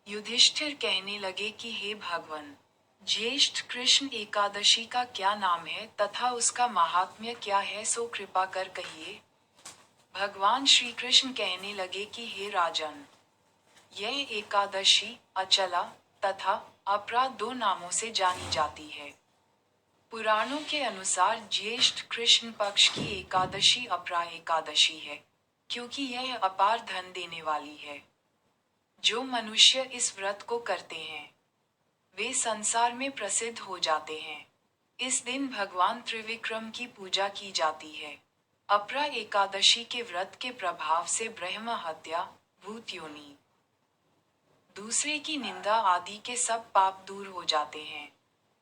युधिष्ठिर कहने लगे कि हे भगवान, ज्येष्ठ कृष्ण एकादशी का क्या नाम है तथा उसका महात्म्य क्या है, सो कृपा कर कहिए। भगवान श्री कृष्ण कहने लगे कि हे राजन, यह एकादशी अचला तथा अपरा दो नामों से जानी जाती है। पुराणों के अनुसार ज्येष्ठ कृष्ण पक्ष की एकादशी अपरा एकादशी है, क्योंकि यह अपार धन देने वाली है। जो मनुष्य इस व्रत को करते हैं वे संसार में प्रसिद्ध हो जाते हैं। इस दिन भगवान त्रिविक्रम की पूजा की जाती है। अपरा एकादशी के व्रत के प्रभाव से ब्रह्म हत्या, भूत योनि, दूसरे की निंदा आदि के सब पाप दूर हो जाते हैं।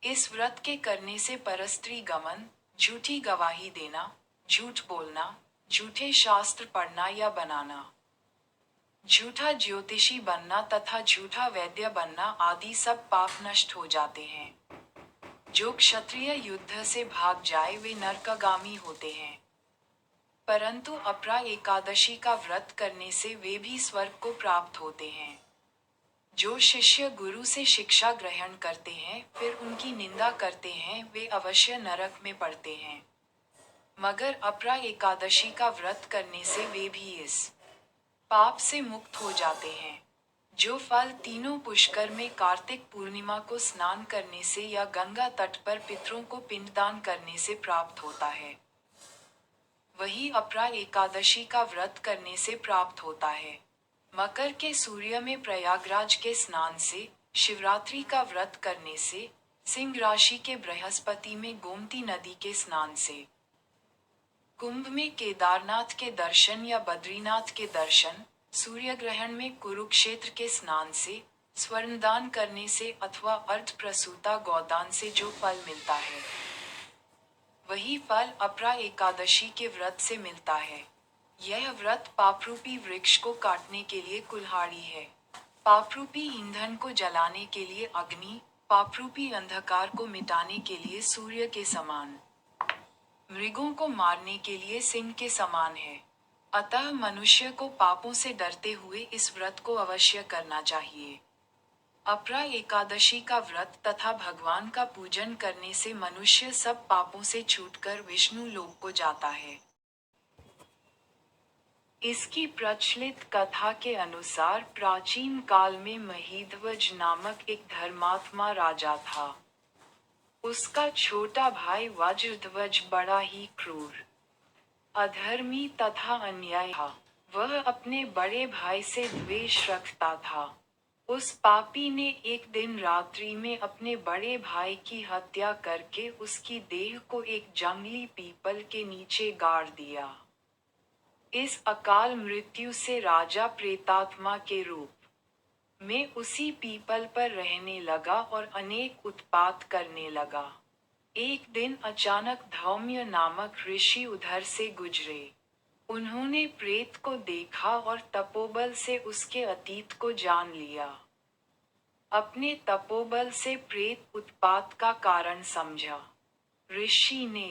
इस व्रत के करने से परस्त्री गमन, झूठी गवाही देना, झूठ बोलना, झूठे शास्त्र पढ़ना या बनाना, झूठा ज्योतिषी बनना तथा झूठा वैद्य बनना आदि सब पाप नष्ट हो जाते हैं। जो क्षत्रिय युद्ध से भाग जाए वे नरकगामी होते हैं, परंतु अपरा एकादशी का व्रत करने से वे भी स्वर्ग को प्राप्त होते हैं। जो शिष्य गुरु से शिक्षा ग्रहण करते हैं फिर उनकी निंदा करते हैं वे अवश्य नरक में पड़ते हैं, मगर अपरा एकादशी का व्रत करने से वे भी इस पाप से मुक्त हो जाते हैं। जो फल तीनों पुष्कर में कार्तिक पूर्णिमा को स्नान करने से या गंगा तट पर पितरों को पिंडदान करने से प्राप्त होता है, वही अपरा एकादशी का व्रत करने से प्राप्त होता है। मकर के सूर्य में प्रयागराज के स्नान से, शिवरात्रि का व्रत करने से, सिंह राशि के बृहस्पति में गोमती नदी के स्नान से, कुंभ में केदारनाथ के दर्शन या बद्रीनाथ के दर्शन, सूर्य ग्रहण में कुरुक्षेत्र के स्नान से, स्वर्णदान करने से अथवा अर्ध प्रसूता गौदान से जो फल मिलता है वही फल अपरा एकादशी के व्रत से मिलता है। यह व्रत पापरूपी वृक्ष को काटने के लिए कुल्हाड़ी है, पापरूपी ईंधन को जलाने के लिए अग्नि, पापरूपी अंधकार को मिटाने के लिए सूर्य के समान, मृगों को मारने के लिए सिंह के समान है। अतः मनुष्य को पापों से डरते हुए इस व्रत को अवश्य करना चाहिए। अपरा एकादशी का व्रत तथा भगवान का पूजन करने से मनुष्य सब पापों से छूटकर विष्णु लोक को जाता है। इसकी प्रचलित कथा के अनुसार प्राचीन काल में महीध्वज नामक एक धर्मात्मा राजा था। उसका छोटा भाई वज्रध्वज बड़ा ही क्रूर, अधर्मी तथा अन्यायी था। वह अपने बड़े भाई से द्वेष रखता था। उस पापी ने एक दिन रात्रि में अपने बड़े भाई की हत्या करके उसकी देह को एक जंगली पीपल के नीचे गाड़ दिया। इस अकाल मृत्यु से राजा प्रेतात्मा के रूप में उसी पीपल पर रहने लगा और अनेक उत्पात करने लगा। एक दिन अचानक धौम्य नामक ऋषि उधर से गुजरे। उन्होंने प्रेत को देखा और तपोबल से उसके अतीत को जान लिया। अपने तपोबल से प्रेत उत्पात का कारण समझा। ऋषि ने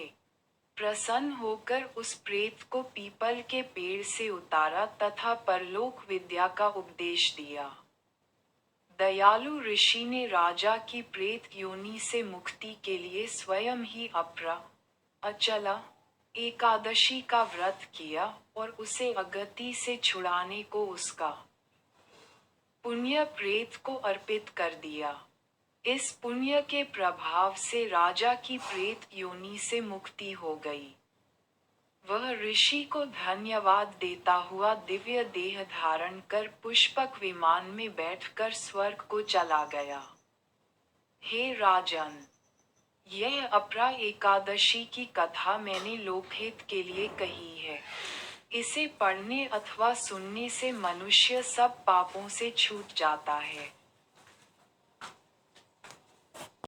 प्रसन्न होकर उस प्रेत को पीपल के पेड़ से उतारा तथा परलोक विद्या का उपदेश दिया। दयालु ऋषि ने राजा की प्रेत योनि से मुक्ति के लिए स्वयं ही अपरा अचला एकादशी का व्रत किया और उसे अगति से छुड़ाने को उसका पुण्य प्रेत को अर्पित कर दिया। इस पुण्य के प्रभाव से राजा की प्रेत योनि से मुक्ति हो गई। वह ऋषि को धन्यवाद देता हुआ दिव्य देह धारण कर पुष्पक विमान में बैठकर स्वर्ग को चला गया। हे राजन, यह अपरा एकादशी की कथा मैंने लोकहित के लिए कही है। इसे पढ़ने अथवा सुनने से मनुष्य सब पापों से छूट जाता है।